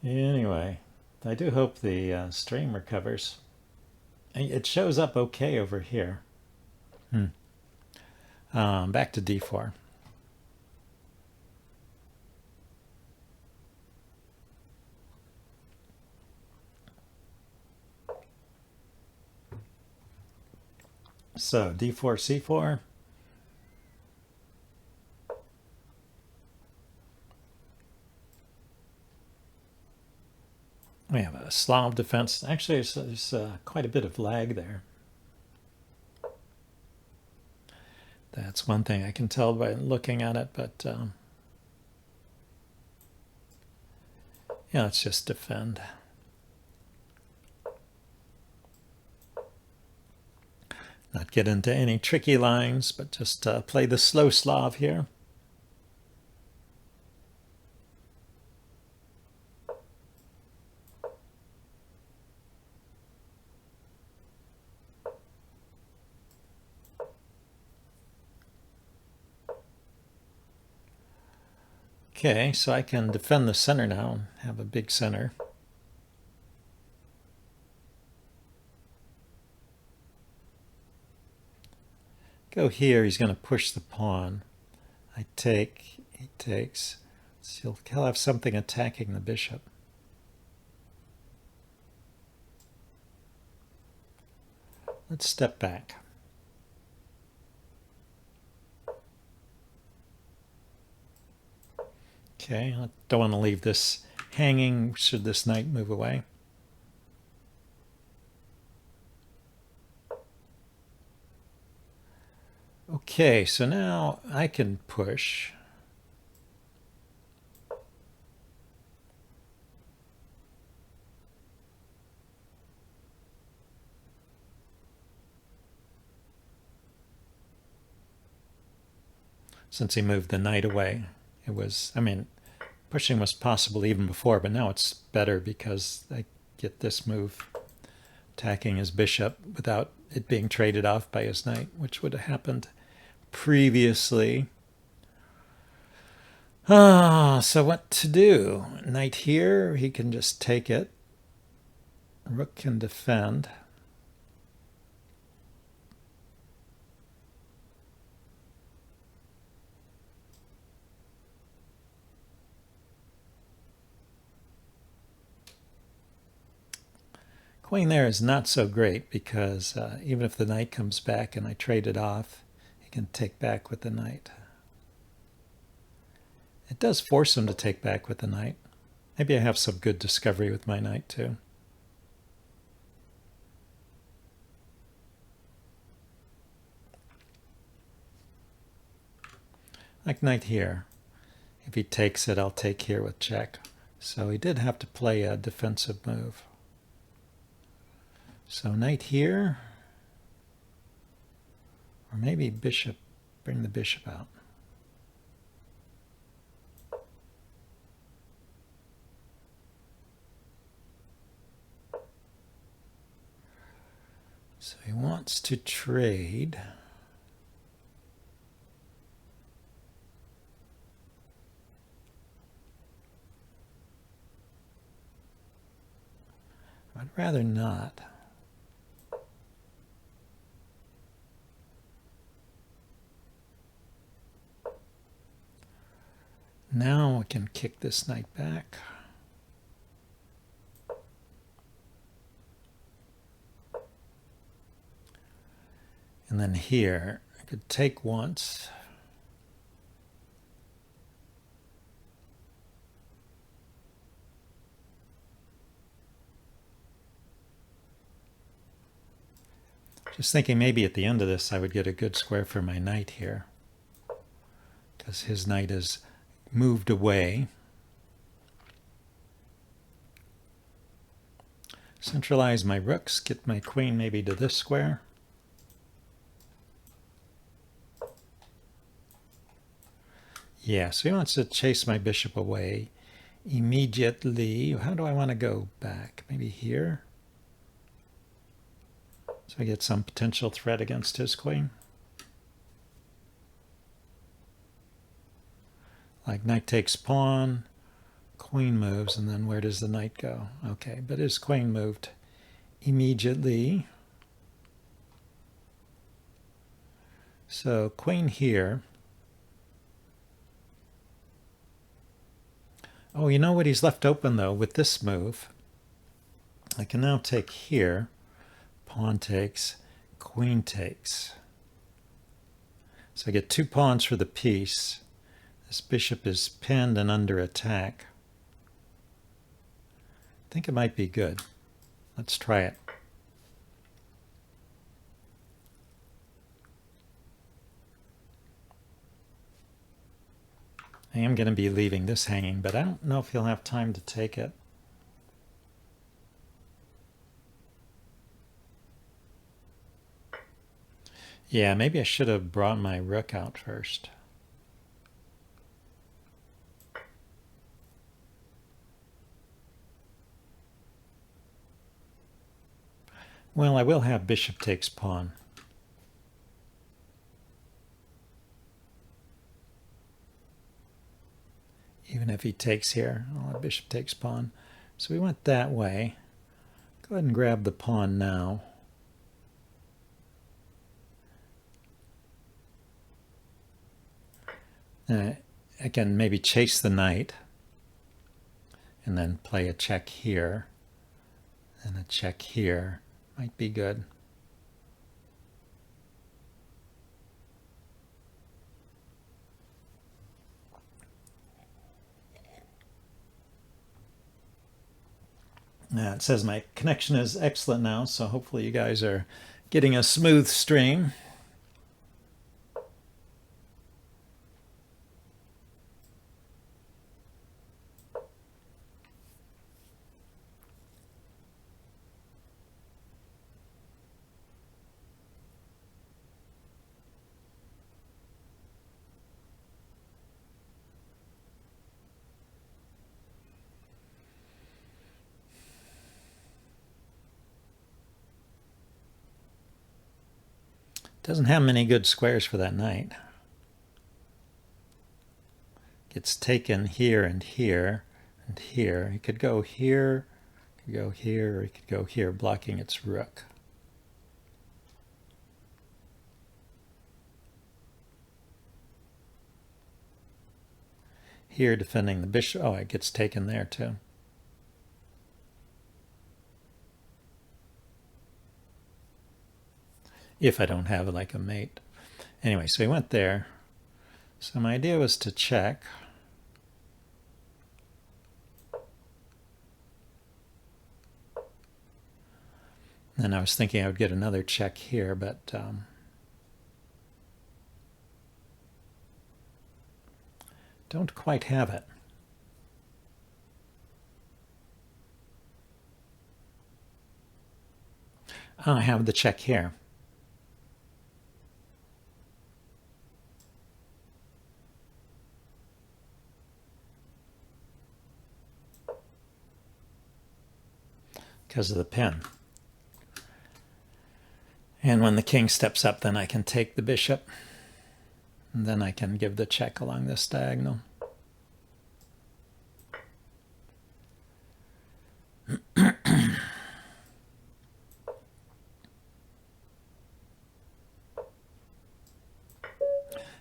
Anyway, I do hope the stream recovers. It shows up okay over here. Back to d4. So d4, c4. We have a Slav defense. Actually, there's quite a bit of lag there. That's one thing I can tell by looking at it, but yeah, let's just defend. Not get into any tricky lines, but just play the slow Slav here. Okay, so I can defend the center now and have a big center. Go here, he's going to push the pawn. I take, he takes. So he'll have something attacking the bishop. Let's step back. Okay, I don't want to leave this hanging should this knight move away. Okay, so now I can push. Since he moved the knight away, it was, I mean, pushing was possible even before, but now it's better because I get this move attacking his bishop without it being traded off by his knight, which would have happened previously. So what to do? Knight here, he can just take it. Rook can defend. Queen there is not so great because even if the knight comes back and I trade it off, he can take back with the knight. It does force him to take back with the knight. Maybe I have some good discovery with my knight too. Like knight here. If he takes it, I'll take here with check. So he did have to play a defensive move. So knight here, or maybe bishop, bring the bishop out. So he wants to trade. I'd rather not. Now I can kick this knight back. And then here, I could take once. Just thinking maybe at the end of this I would get a good square for my knight here, because his knight is moved away. Centralize my rooks, get my queen maybe to this square. Yeah, so he wants to chase my bishop away immediately. How do I want to go back? Maybe here? So I get some potential threat against his queen. Like knight takes pawn, queen moves, and then where does the knight go? Okay, but his queen moved immediately. So queen here. Oh, you know what he's left open though with this move? I can now take here, pawn takes, queen takes. So I get 2 pawns for the piece. This bishop is pinned and under attack. I think it might be good. Let's try it. I am going to be leaving this hanging, but I don't know if he'll have time to take it. Yeah, maybe I should have brought my rook out first. Well, I will have bishop takes pawn. Even if he takes here, I'll have bishop takes pawn. So we went that way. Go ahead and grab the pawn now. I can maybe chase the knight and then play a check here and a check here. Might be good. It says my connection is excellent now, so hopefully you guys are getting a smooth stream. Doesn't have many good squares for that knight. Gets taken here and here and here. He could go here, he could go here, or he could go here, blocking its rook. Here defending the bishop. Oh, it gets taken there too. If I don't have like a mate. Anyway, so he went there. So my idea was to check. And I was thinking I would get another check here, but don't quite have it. Oh, I have the check here. Because of the pin. And when the king steps up, then I can take the bishop. And then I can give the check along this diagonal.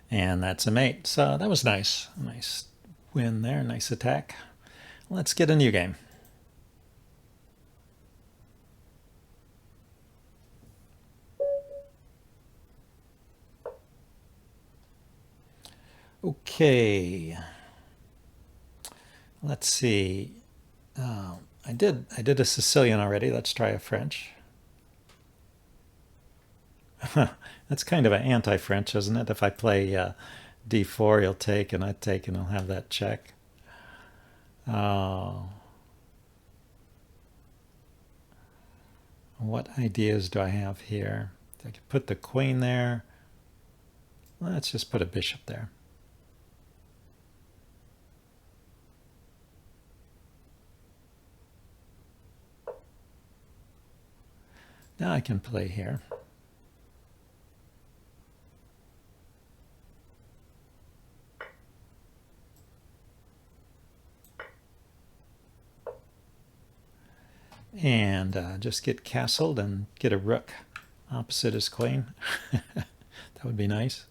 And that's a mate. So that was nice. Nice win there. Nice attack. Let's get a new game. Okay. Let's see. I did a Sicilian already. Let's try a French. That's kind of an anti-French, isn't it? If I play d4, he'll take, and I take, and he'll have that check. Oh. What ideas do I have here? I could put the queen there. Let's just put a bishop there. Now I can play here. and just get castled and get a rook opposite his queen. That would be nice.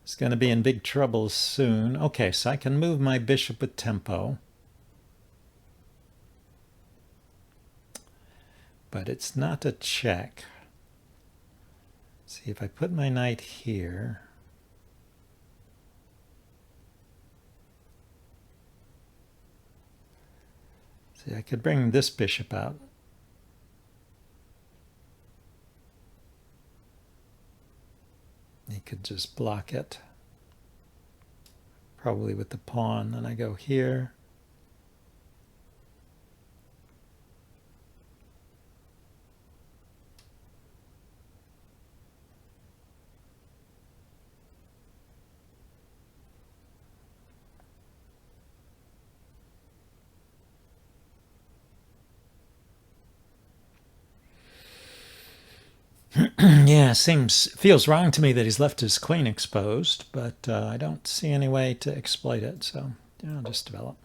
It's going to be in big trouble soon. Okay, so I can move my bishop with tempo. But it's not a check. See, if I put my knight here, see, I could bring this bishop out. He could just block it, probably with the pawn, and I go here. Yeah, feels wrong to me that he's left his queen exposed, but I don't see any way to exploit it, so yeah, I'll just develop.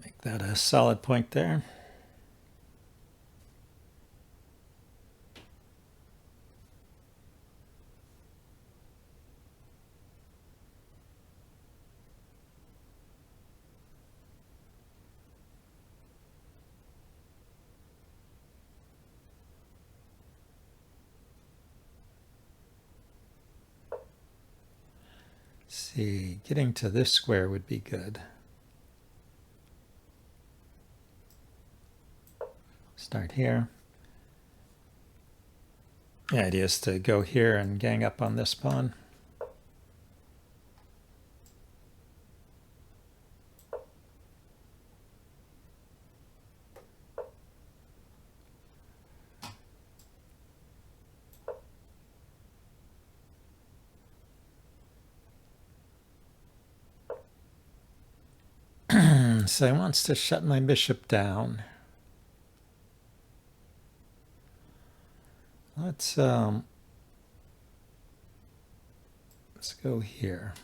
Make that a solid point there. See, getting to this square would be good. Start here. The idea is to go here and gang up on this pawn. So he wants to shut my bishop down. Let's go here.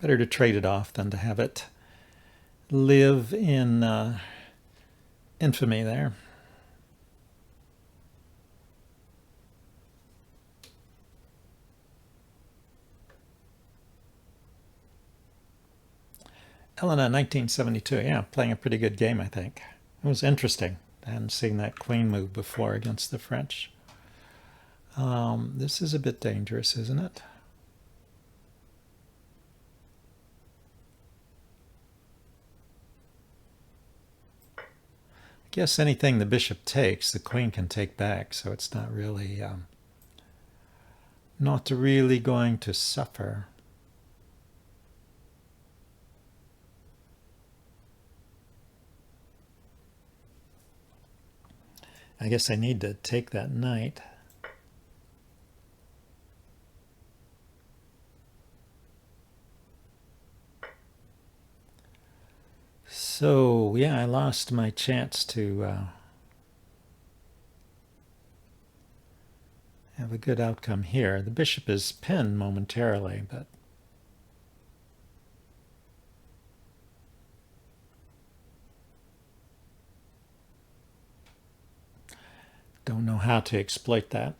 Better to trade it off than to have it live in infamy there. Elena, 1972. Yeah, playing a pretty good game, I think. It was interesting. I hadn't seen that queen move before against the French. This is a bit dangerous, isn't it? I guess anything the bishop takes, the queen can take back, so it's not really going to suffer. I guess I need to take that knight. So, yeah, I lost my chance to have a good outcome here. The bishop is pinned momentarily, but don't know how to exploit that.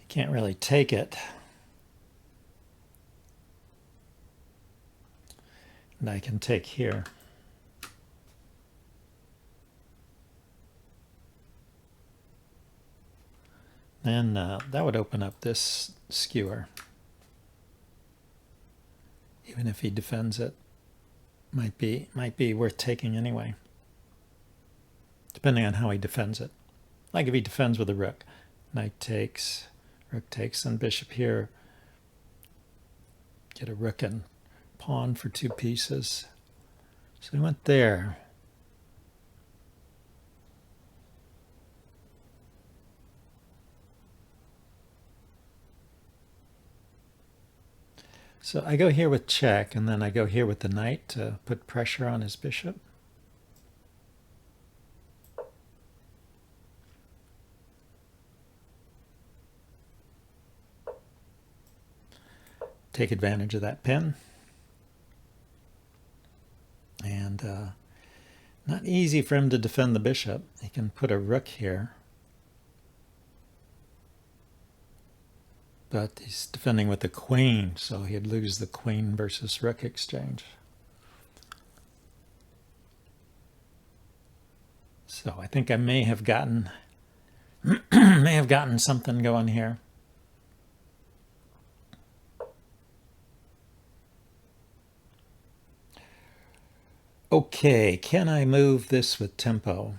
Can't really take it. And I can take here. Then that would open up this skewer. Even if he defends it, might be worth taking anyway. Depending on how he defends it. Like if he defends with a rook, knight takes, rook takes, and bishop here get a rook and pawn for 2 pieces. So we went there. So I go here with check, and then I go here with the knight to put pressure on his bishop. Take advantage of that pin. And not easy for him to defend the bishop. He can put a rook here, but he's defending with the queen, so he'd lose the queen versus rook exchange. So I think I may have gotten something going here. Okay, can I move this with tempo?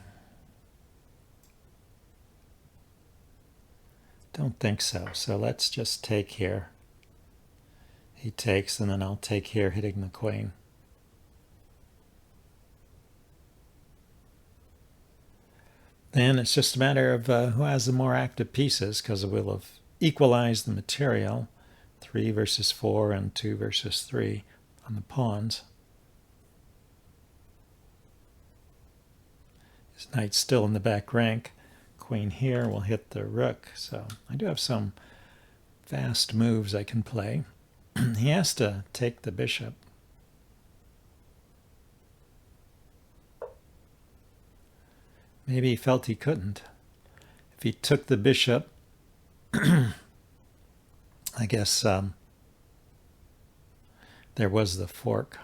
Don't think so. So let's just take here. He takes, and then I'll take here, hitting the queen. Then it's just a matter of who has the more active pieces, because we'll have equalized the material, 3 versus 4 and 2 versus 3 on the pawns. His knight's still in the back rank. Queen here will hit the rook, so I do have some fast moves I can play. He has to take the bishop. Maybe he felt he couldn't. If he took the bishop, I guess there was the fork.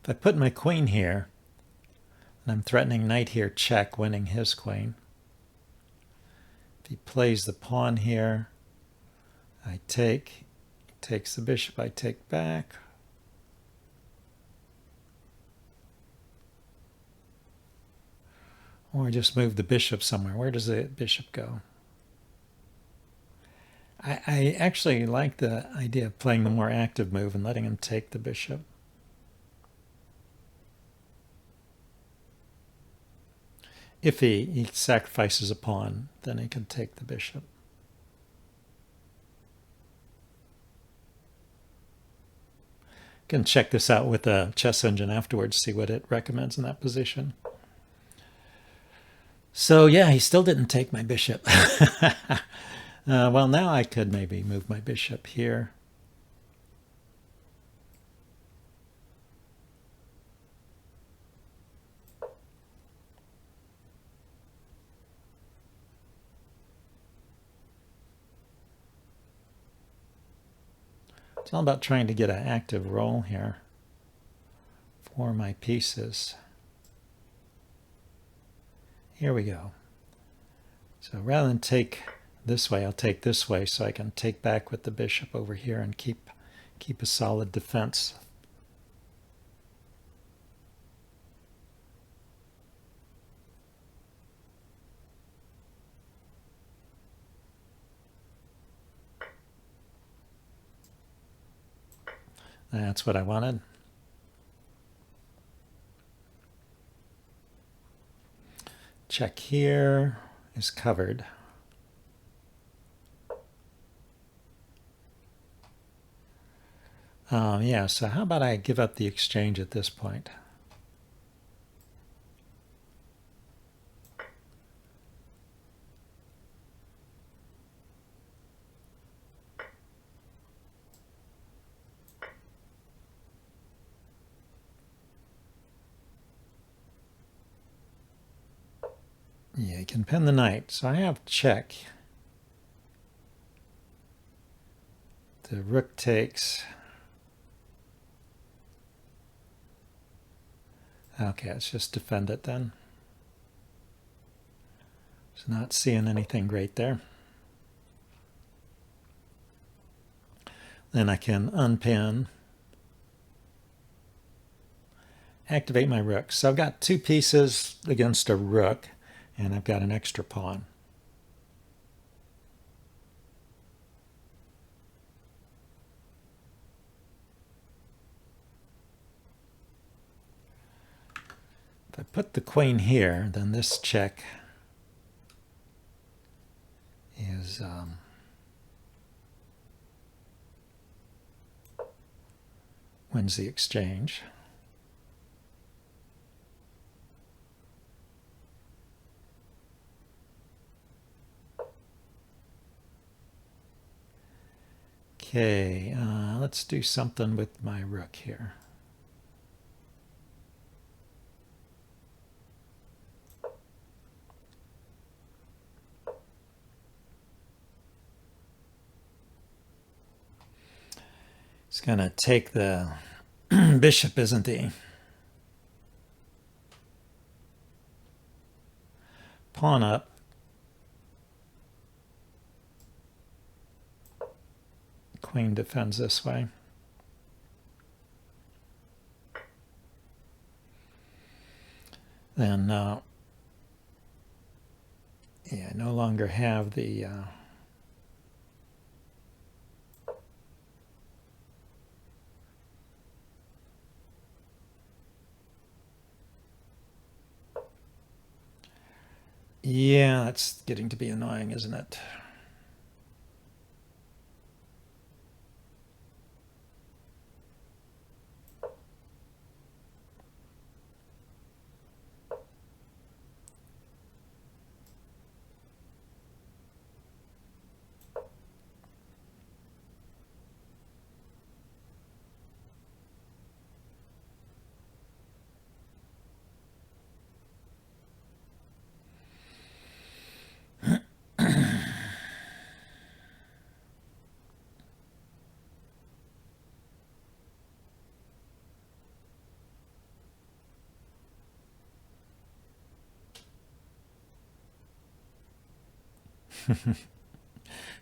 If I put my queen here, and I'm threatening knight here, check, winning his queen. If he plays the pawn here, I take. He takes the bishop, I take back. Or just move the bishop somewhere. Where does the bishop go? I actually like the idea of playing the more active move and letting him take the bishop. If he sacrifices a pawn, then he can take the bishop. You can check this out with the chess engine afterwards, see what it recommends in that position. So yeah, he still didn't take my bishop. Well, now I could maybe move my bishop here. It's all about trying to get an active role here for my pieces. Here we go. So rather than take this way, I'll take this way so I can take back with the bishop over here and keep a solid defense. That's what I wanted. Check here is covered. Yeah, so how about I give up the exchange at this point? Yeah, you can pin the knight. So I have check. The rook takes. Okay, let's just defend it then. Just not seeing anything great there. Then I can unpin. Activate my rook. So I've got 2 pieces against a rook, and I've got an extra pawn. If I put the queen here, then this check is wins the exchange. Okay, let's do something with my rook here. He's going to take the bishop, isn't he? Pawn up. Queen defends this way. Then, yeah, no longer have the yeah, it's getting to be annoying, isn't it?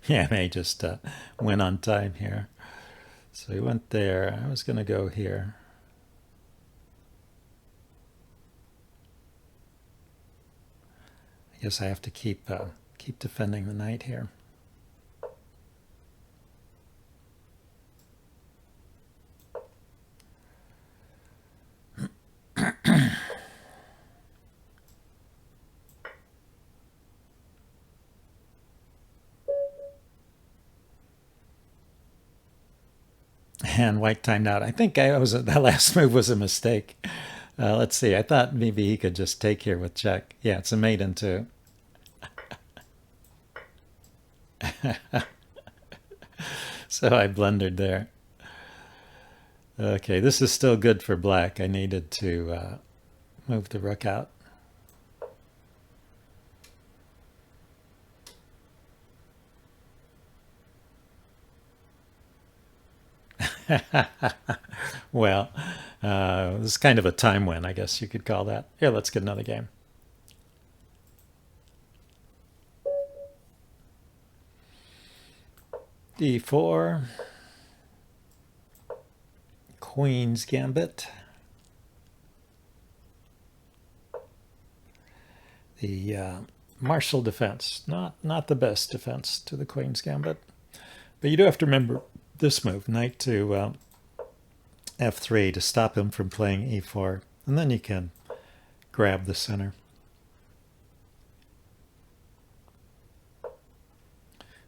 Yeah, I may just win on time here. So he went there. I was going to go here. I guess I have to keep defending the knight here. And white timed out. I think that last move was a mistake. Let's see. I thought maybe he could just take here with check. Yeah, it's a mate in two. So I blundered there. Okay, this is still good for black. I needed to move the rook out. Well, this is kind of a time win, I guess you could call that. Here, let's get another game. D4. Queen's Gambit. The martial defense. Not the best defense to the Queen's Gambit. But you do have to remember this move, knight to f3, to stop him from playing e4. And then you can grab the center.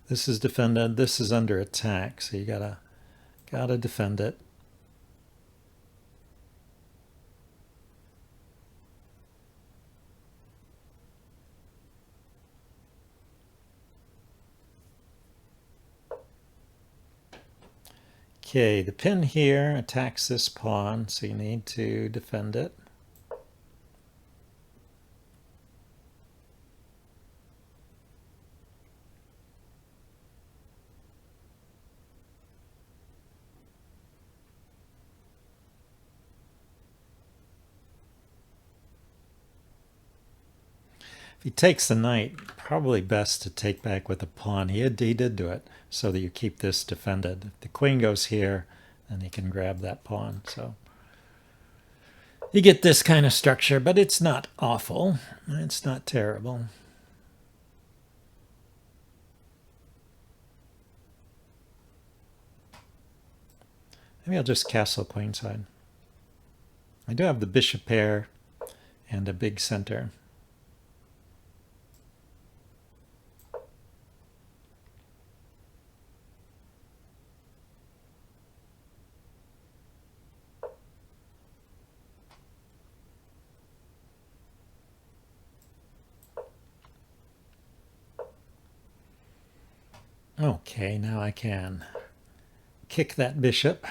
This is defended. This is under attack, so you gotta defend it. Okay, the pin here attacks this pawn, so you need to defend it. If he takes the knight, probably best to take back with a pawn. He did do it so that you keep this defended. If the queen goes here, then he can grab that pawn. So you get this kind of structure, but it's not awful. It's not terrible. Maybe I'll just castle queenside. I do have the bishop pair, and a big center. Okay, now I can kick that bishop.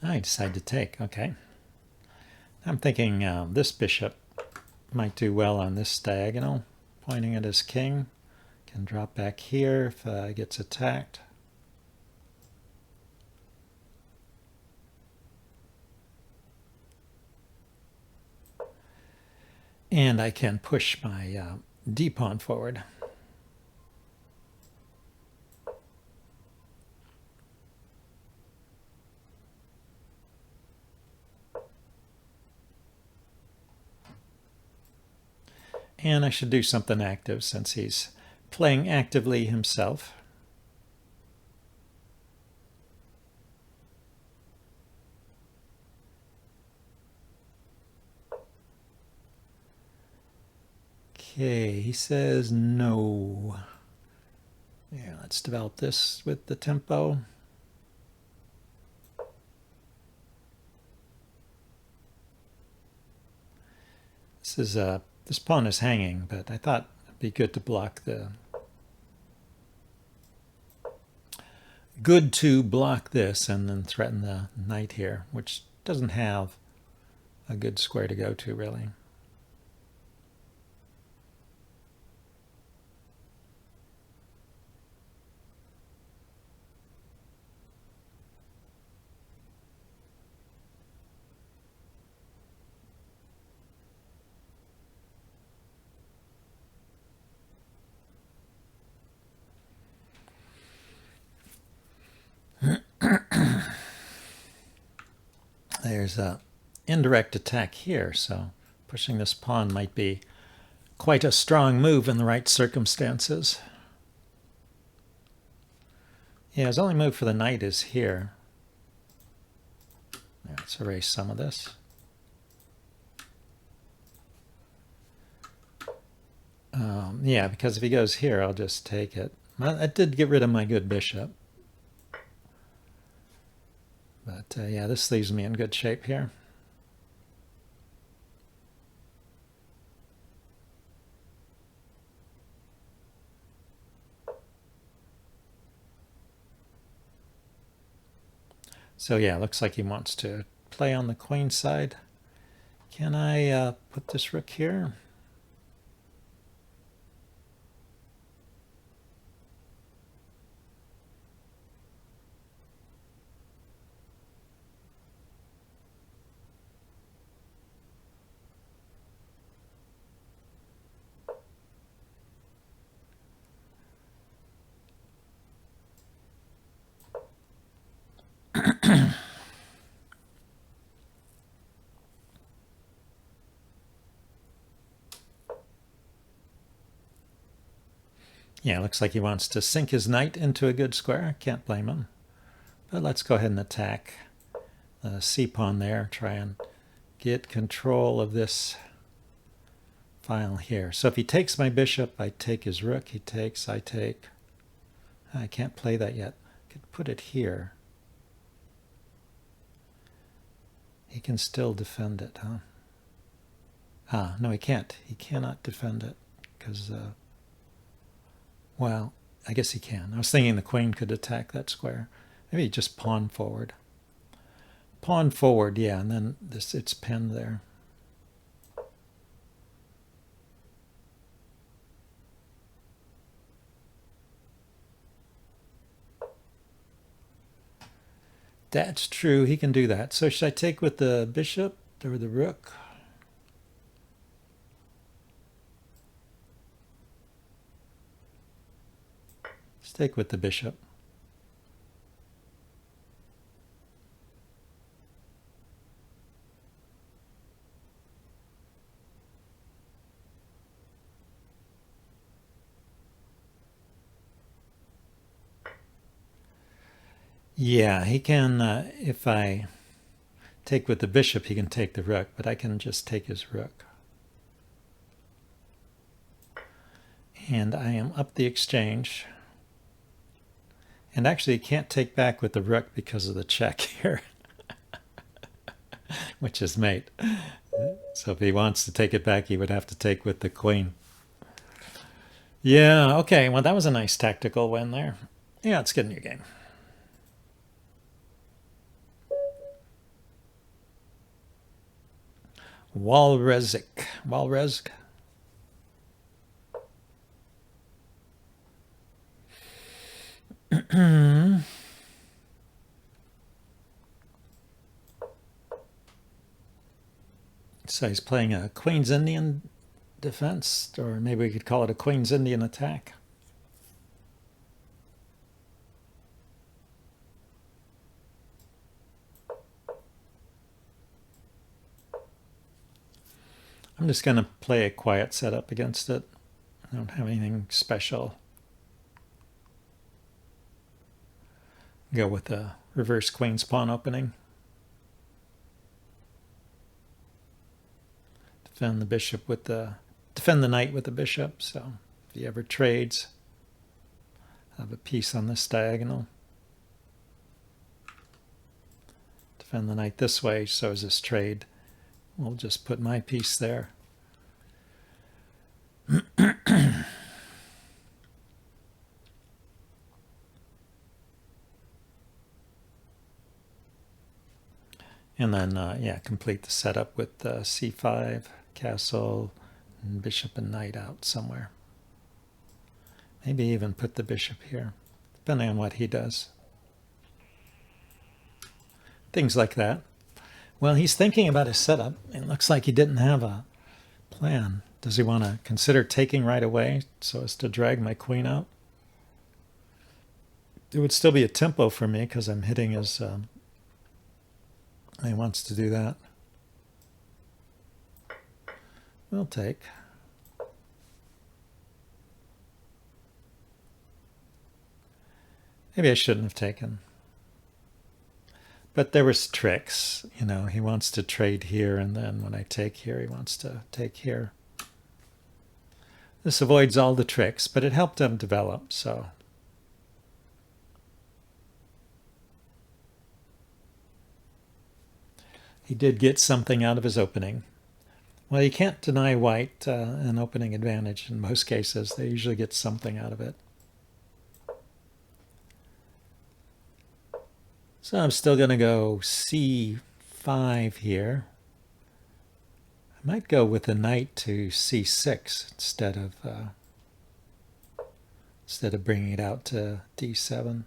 I decide to take, okay. I'm thinking this bishop might do well on this diagonal, pointing at his king. Can drop back here if it gets attacked. And I can push my d-pawn forward. And I should do something active since he's playing actively himself. Okay, he says no. Yeah, let's develop this with the tempo. This pawn is hanging, but I thought it'd be good to block this and then threaten the knight here, which doesn't have a good square to go to really. There's a indirect attack here, so pushing this pawn might be quite a strong move in the right circumstances. Yeah, his only move for the knight is here. Let's erase some of this. Yeah, because if he goes here, I'll just take it. Well, I did get rid of my good bishop. But yeah, this leaves me in good shape here. So yeah, looks like he wants to play on the queen side. Can I put this rook here? Yeah, looks like he wants to sink his knight into a good square. Can't blame him. But let's go ahead and attack the c-pawn there. Try and get control of this file here. So if he takes my bishop, I take his rook. He takes, I take. I can't play that yet. I could put it here. He can still defend it, huh? Ah, no, he can't. He cannot defend it because, well, I guess he can. I was thinking the queen could attack that square. Maybe just pawn forward. Pawn forward, yeah, and then it's pinned there. That's true. He can do that. So should I take with the bishop or the rook? take with the bishop. Yeah, he can, if I take with the bishop, he can take the rook, but I can just take his rook. And I am up the exchange. And actually, he can't take back with the rook because of the check here, which is mate. So if he wants to take it back, he would have to take with the queen. Yeah, okay, well, that was a nice tactical win there. Yeah, let's get a new game. Walrezk. So he's playing a Queen's Indian defense, or maybe we could call it a Queen's Indian attack. I'm just going to play a quiet setup against it. I don't have anything special. Go with the reverse queen's pawn opening. Defend the knight with the bishop. So if he ever trades, I have a piece on this diagonal. Defend the knight this way, so as this trade, we'll just put my piece there. And then, yeah, complete the setup with c5, castle, and bishop and knight out somewhere. Maybe even put the bishop here, depending on what he does. Things like that. Well, he's thinking about his setup. It looks like he didn't have a plan. Does he want to consider taking right away so as to drag my queen out? It would still be a tempo for me because I'm hitting his... he wants to do that. We'll take. Maybe I shouldn't have taken. But there was tricks. You know, he wants to trade here, and then when I take here, he wants to take here. This avoids all the tricks, but it helped him develop, so... He did get something out of his opening. Well, you can't deny white an opening advantage in most cases. They usually get something out of it. So I'm still going to go c5 here. I might go with the knight to c6 instead of bringing it out to d7.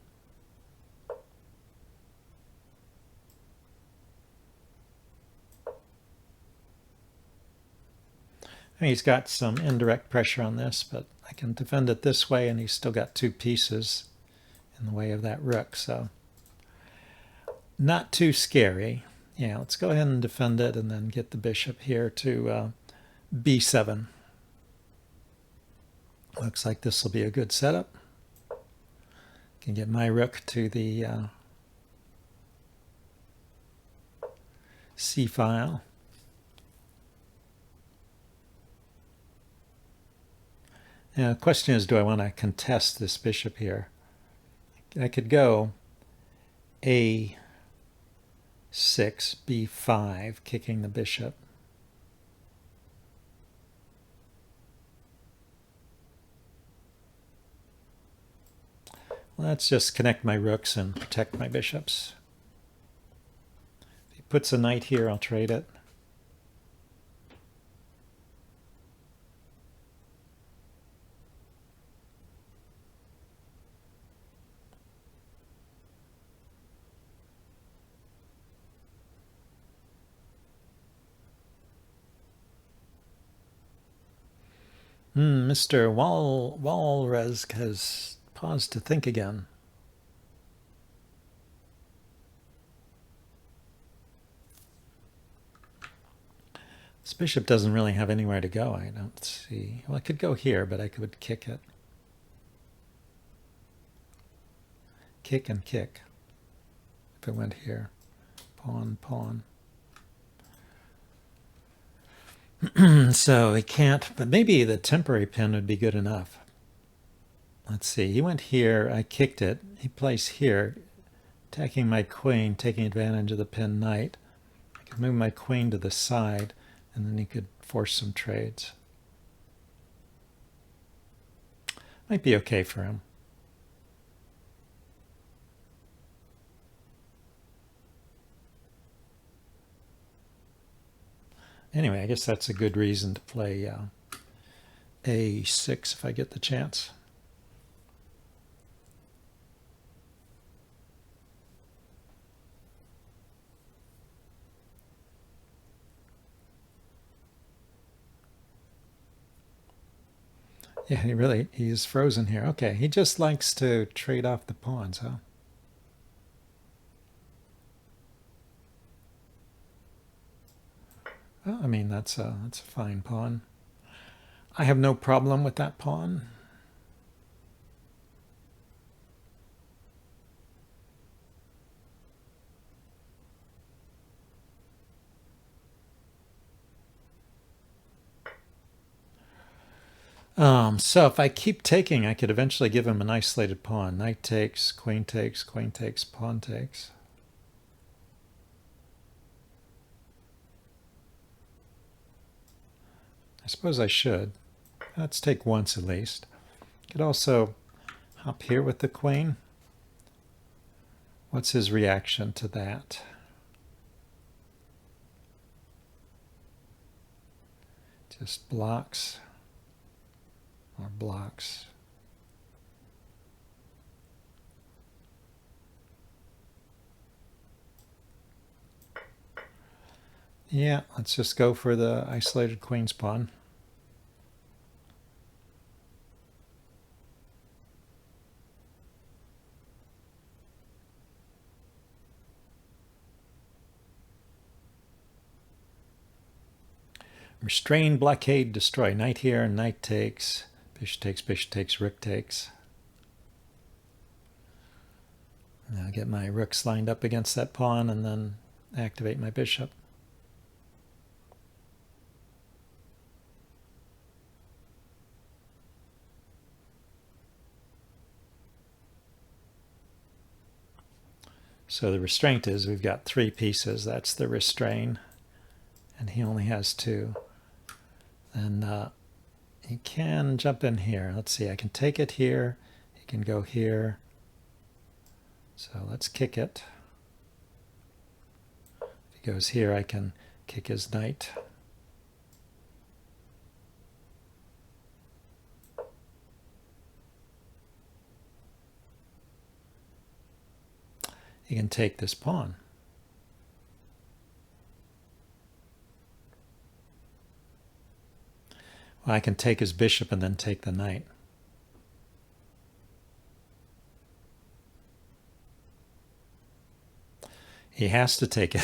I mean, he's got some indirect pressure on this, but I can defend it this way, and he's still got two pieces in the way of that rook, so not too scary. Yeah, let's go ahead and defend it and then get the bishop here to b7. Looks like this will be a good setup. Can get my rook to the c file. Now, the question is, do I want to contest this bishop here? I could go a6, b5, kicking the bishop. Well, let's just connect my rooks and protect my bishops. If he puts a knight here, I'll trade it. Mr. Walrezk has pause to think again. This bishop doesn't really have anywhere to go, I don't see. Well, I could go here, but I could kick it. Kick and kick. If it went here. Pawn, pawn. So he can't, but maybe the temporary pin would be good enough. Let's see, he went here, I kicked it. He plays here, attacking my queen, taking advantage of the pin knight. I could move my queen to the side, and then he could force some trades. Might be okay for him. Anyway, I guess that's a good reason to play A6 if I get the chance. Yeah, he's frozen here. Okay, he just likes to trade off the pawns, huh? Well, I mean, that's a fine pawn. I have no problem with that pawn. So if I keep taking, I could eventually give him an isolated pawn. Knight takes, queen takes, pawn takes. I suppose I should. Let's take once at least. Could also hop here with the queen. What's his reaction to that? Just blocks or blocks. Yeah, let's just go for the isolated queen's pawn. Restrain, blockade, destroy. Knight here, knight takes, bishop takes, rook takes. Now get my rooks lined up against that pawn and then activate my bishop. So the restraint is we've got 3 pieces. That's the restrain. And he only has 2. And he can jump in here. Let's see, I can take it here. He can go here. So let's kick it. If he goes here, I can kick his knight. He can take this pawn. Well, I can take his bishop and then take the knight. He has to take it.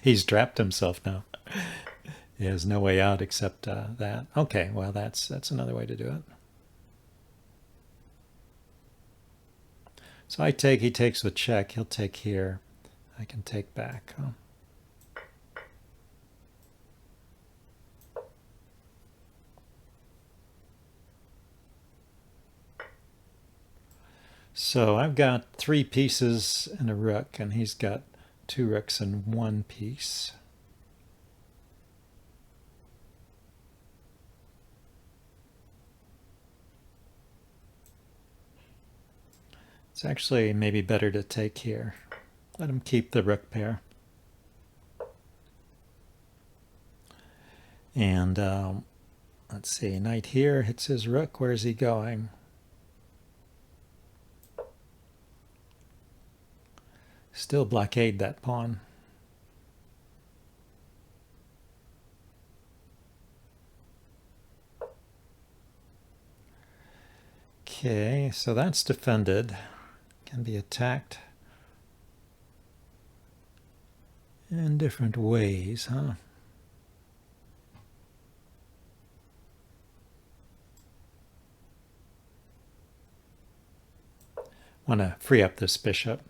he's trapped himself now. He has no way out except that. Okay, well that's another way to do it. So I take, he takes with check, he'll take here. I can take back. Oh. So I've got 3 pieces and a rook, and he's got 2 rooks and 1 piece. It's actually maybe better to take here. Let him keep the rook pair. And let's see, knight here hits his rook. Where's he going? Still blockade that pawn. Okay, so that's defended. Can be attacked in different ways, huh? Want to free up this bishop.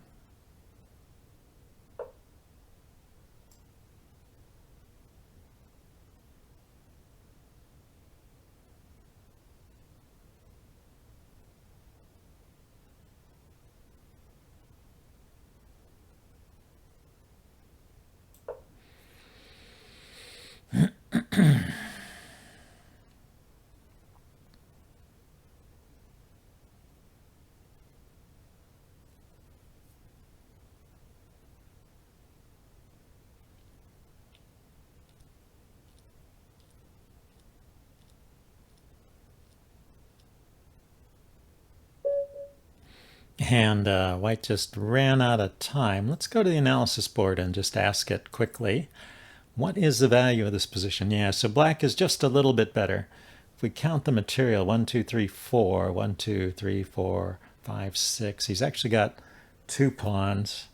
And white just ran out of time. Let's go to the analysis board and just ask it quickly. What is the value of this position? Yeah, so black is just a little bit better. If we count the material, 1, 2, 3, 4, 1, 2, 3, 4, 5, 6. He's actually got 2 pawns.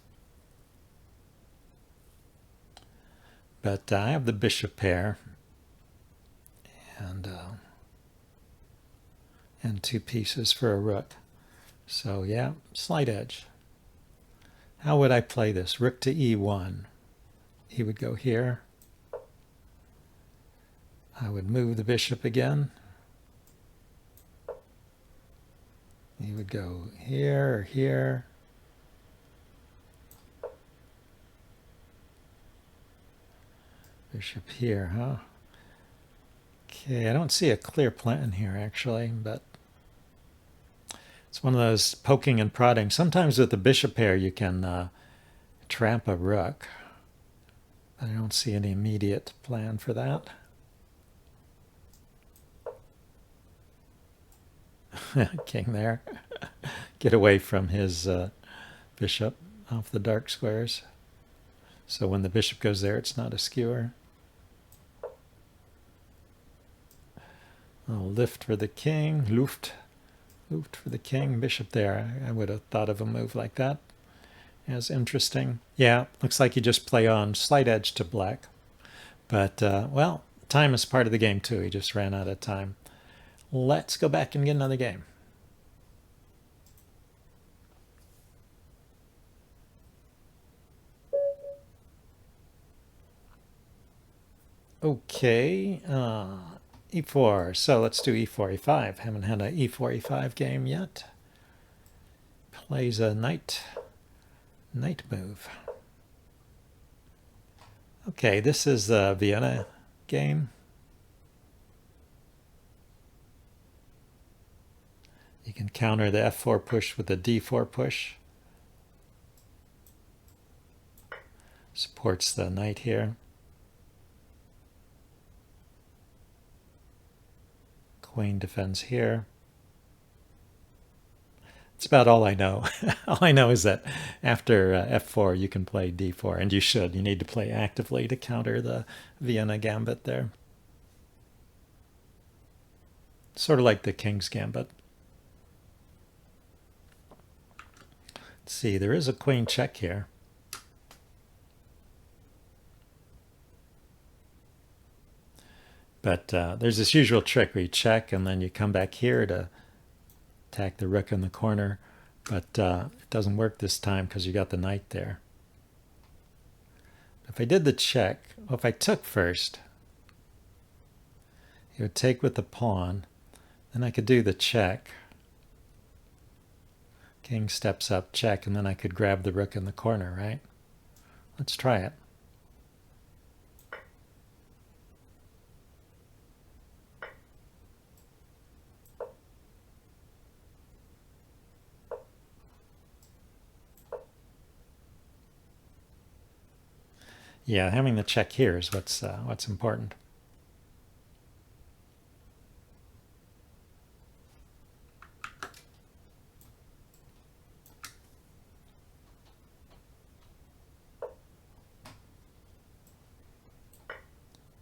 But I have the bishop pair and 2 pieces for a rook. So yeah, slight edge. How would I play this? Rook to e1. He would go here. I would move the bishop again. He would go here or here. Bishop here, huh? Okay, I don't see a clear plan here actually, but it's one of those poking and prodding. Sometimes with the bishop pair you can trap a rook. But I don't see any immediate plan for that. King there. Get away from his bishop off the dark squares. So when the bishop goes there, it's not a skewer. I'll lift for the king. Luft for the king. Bishop there. I would have thought of a move like that as interesting. Yeah, looks like you just play on. Slight edge to black. But, well, time is part of the game too. He just ran out of time. Let's go back and get another game. Okay, e4. So let's do e4, e5. Haven't had an e4, e5 game yet. Plays a knight move. Okay, this is the Vienna game. You can counter the f4 push with the d4 push. Supports the knight here. Queen defends here. It's about all I know. All I know is that after f4 you can play d4, and you should. You need to play actively to counter the Vienna gambit there. Sort of like the king's gambit. Let's see, there is a queen check here. But there's this usual trick where you check and then you come back here to attack the rook in the corner. But it doesn't work this time because you got the knight there. If I did the check, well, if I took first, it would take with the pawn. Then I could do the check. King steps up, check, and then I could grab the rook in the corner, right? Let's try it. Yeah, having the check here is what's important.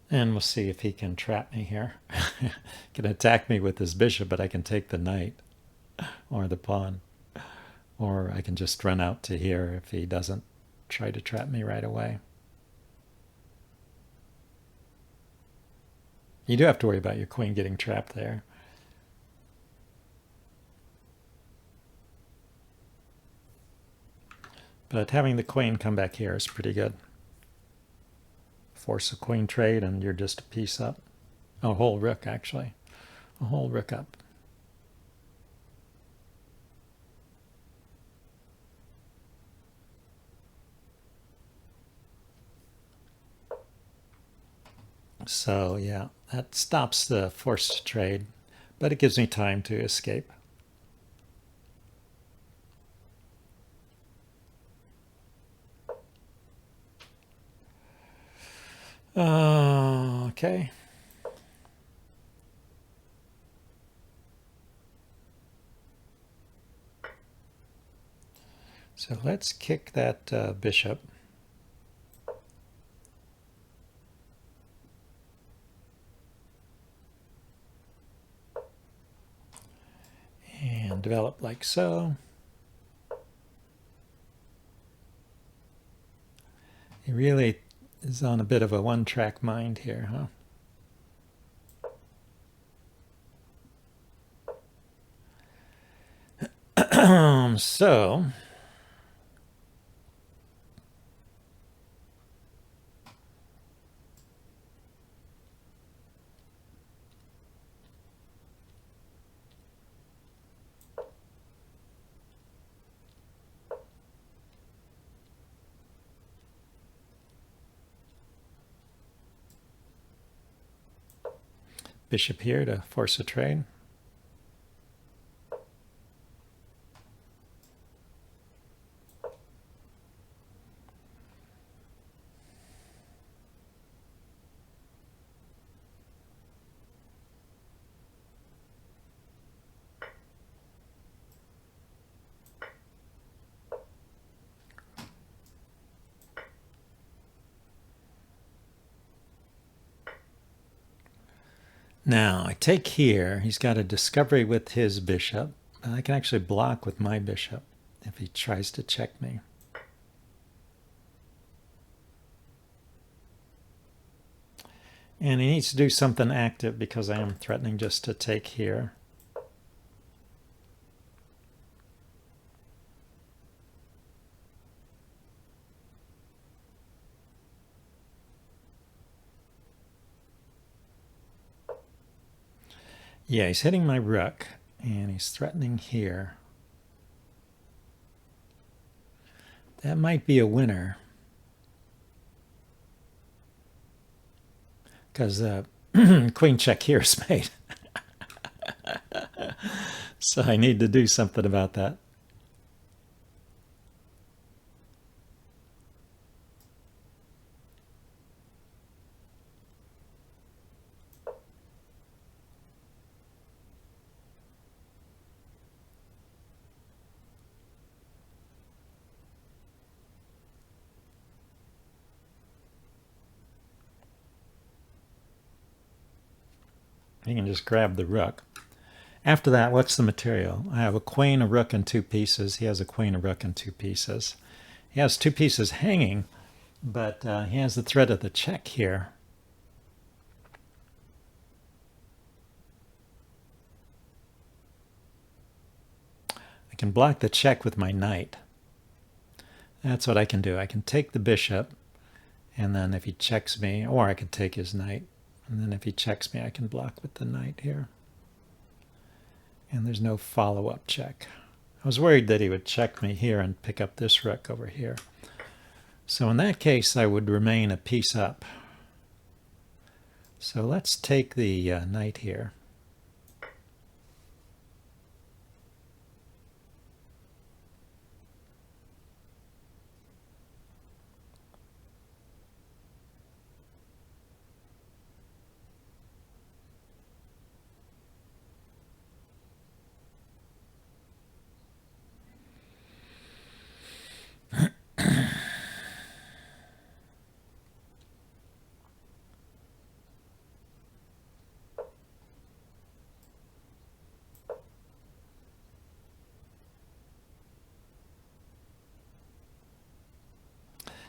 And we'll see if he can trap me here. He can attack me with his bishop, but I can take the knight. or the pawn. Or I can just run out to here if he doesn't try to trap me right away. You do have to worry about your queen getting trapped there. But having the queen come back here is pretty good. Force a queen trade and you're just a piece up. A whole rook, actually. A whole rook up. So yeah, that stops the forced trade, but it gives me time to escape. Okay. So let's kick that bishop. And develop like so. He really is on a bit of a one-track mind here, huh? So bishop here to force a trade. Now I take here. He's got a discovery with his bishop. I can actually block with my bishop if he tries to check me. And he needs to do something active because I am threatening just to take here. Yeah, he's hitting my rook, and he's threatening here. That might be a winner. Because queen check here is made. So I need to do something about that. You can just grab the rook. After that, what's the material? I have a queen, a rook, and two pieces. He has a queen, a rook, and two pieces. He has two pieces hanging, but he has the threat of the check here. I can block the check with my knight. That's what I can do. I can take the bishop, and then if he checks me, or I can take his knight, and then if he checks me, I can block with the knight here. And there's no follow-up check. I was worried that he would check me here and pick up this rook over here. So in that case, I would remain a piece up. So let's take the knight here.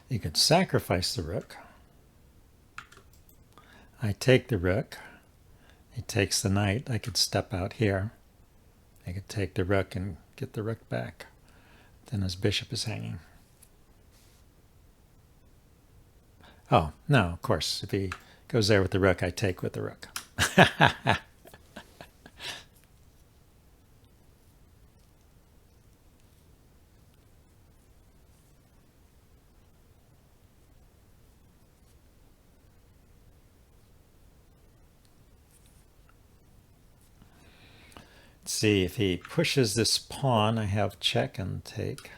You could sacrifice the rook. I take the rook. He takes the knight. I could step out here. I could take the rook and get the rook back. Then his bishop is hanging. Oh, no, of course. If he goes there with the rook, I take with the rook. Let's see, if he pushes this pawn, I have check and take.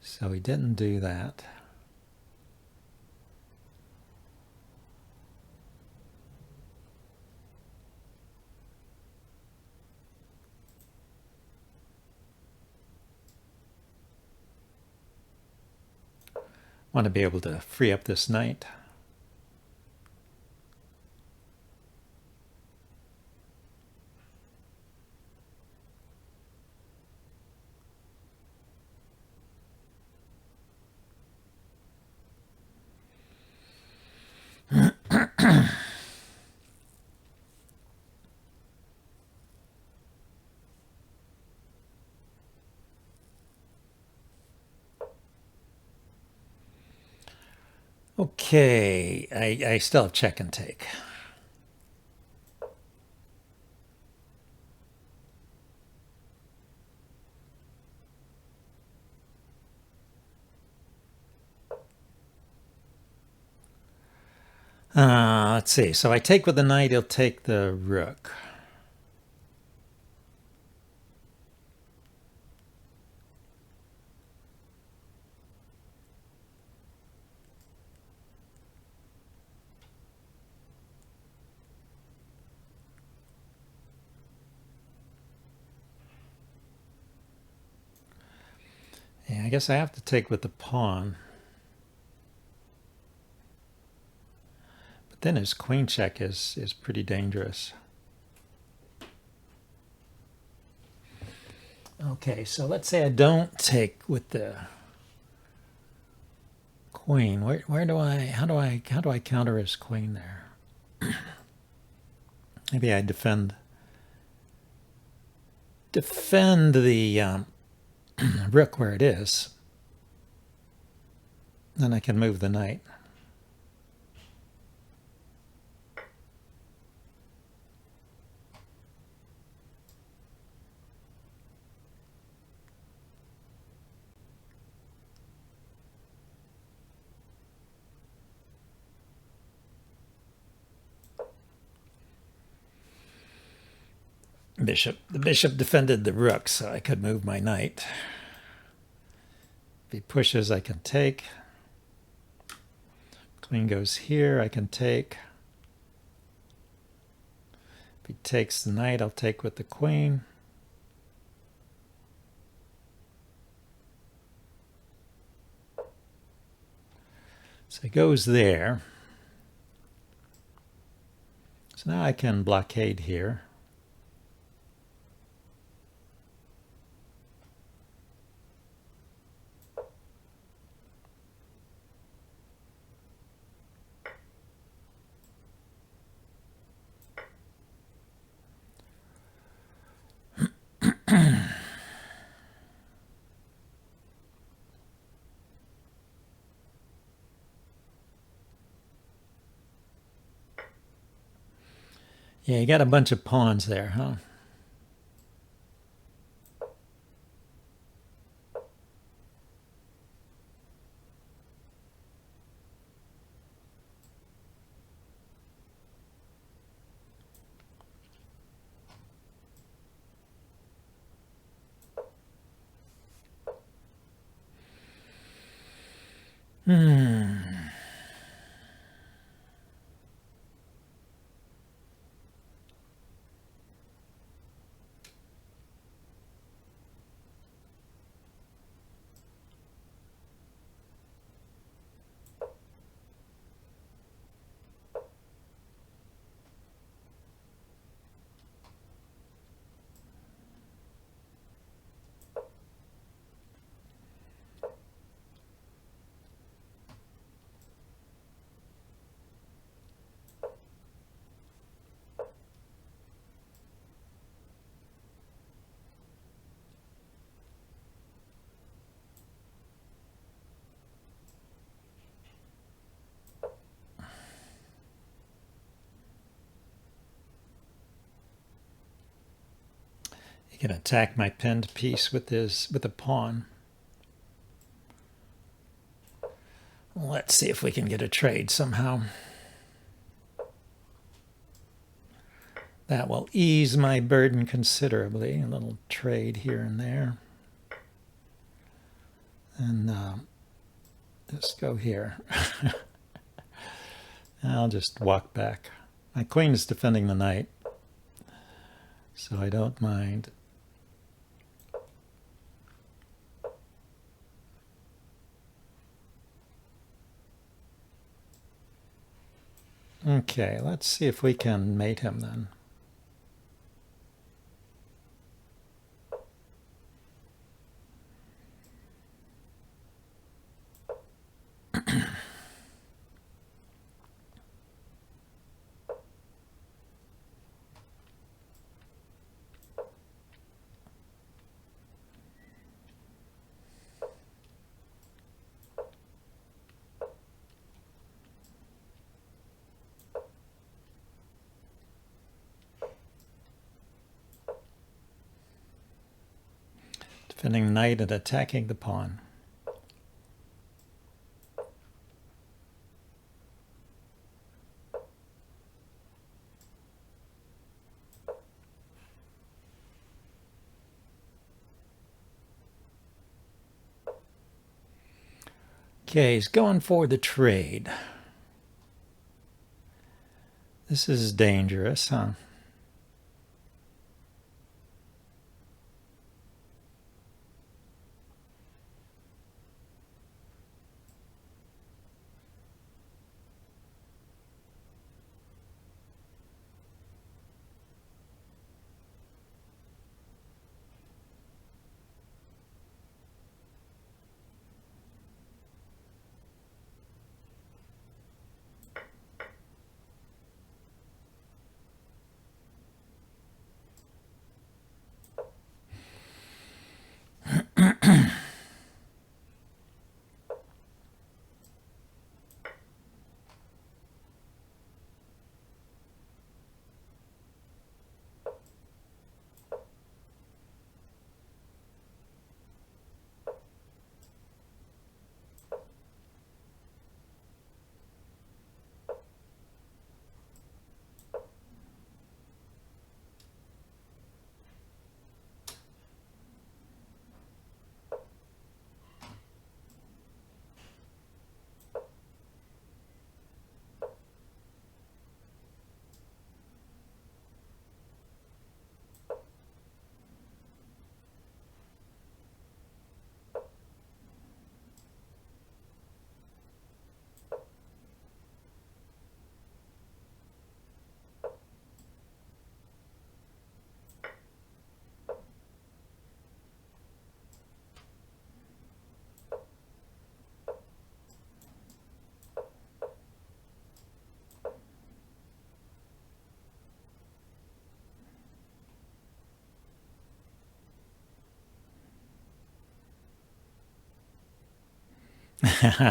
So he didn't do that. Want to be able to free up this knight. Okay, I still have check and take. Let's see. So I take with the knight, he'll take the rook. Yeah, I guess I have to take with the pawn. But then his queen check is pretty dangerous. Okay, so let's say I don't take with the queen. Where do I how do I counter his queen there? Maybe I defend the rook where it is. Then I can move the knight. The bishop defended the rook, so I could move my knight. If he pushes, I can take. Queen goes here, I can take. If he takes the knight, I'll take with the queen. So he goes there. So now I can blockade here. Yeah, you got a bunch of pawns there, huh? He can attack my pinned piece with a pawn. Let's see if we can get a trade somehow. That will ease my burden considerably. A little trade here and there. And just go here. I'll just walk back. My queen is defending the knight, so I don't mind. Okay, let's see if we can mate him then. Defending knight and attacking the pawn. Okay, he's going for the trade. This is dangerous, huh?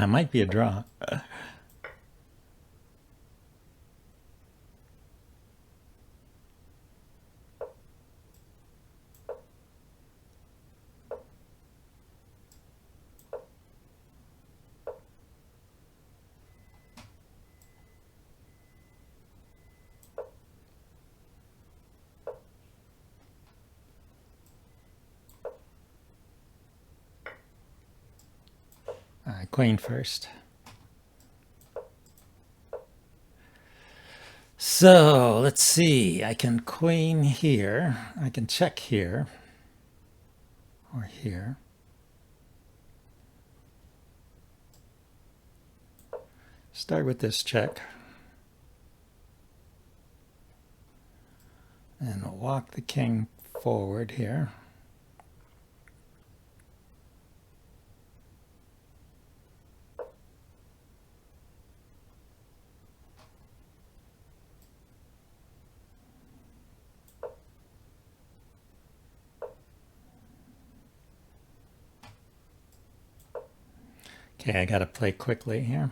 Might be a draw. Queen first. So let's see. I can queen here. I can check here. Or here. Start with this check. And walk the king forward here. Okay, I got to play quickly here.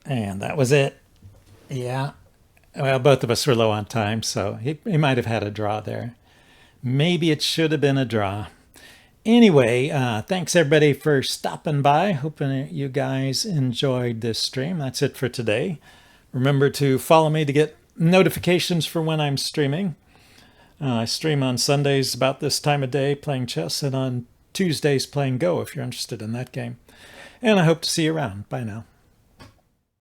And that was it. Yeah. Well, both of us were low on time, so he might have had a draw there. Maybe it should have been a draw. Anyway, thanks everybody for stopping by. Hoping you guys enjoyed this stream. That's it for today. Remember to follow me to get notifications for when I'm streaming. I stream on Sundays about this time of day playing chess, and on Tuesdays playing Go if you're interested in that game. And I hope to see you around. Bye now.